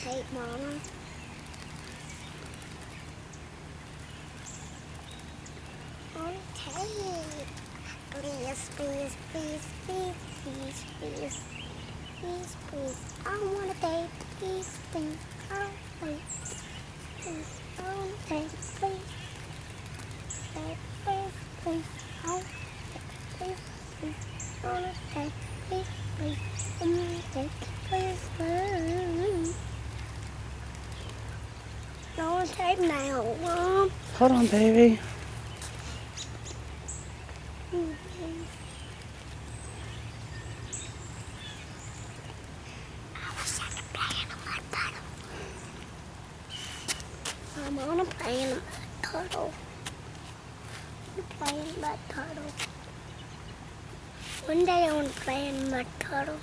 tape, Mama. On tape. Please, please, please, please, please, please, please, please. I want a tape. Please, please, I'll wait. Please, I want a tape. Please, tape, please, please, I'll please, please, I want a tape. Please, please, I want a tape. Please, please. I want a tape now, Mom. Hold on, baby. I want to play in a turtle. I want to play in a turtle. One day I want to play in a turtle.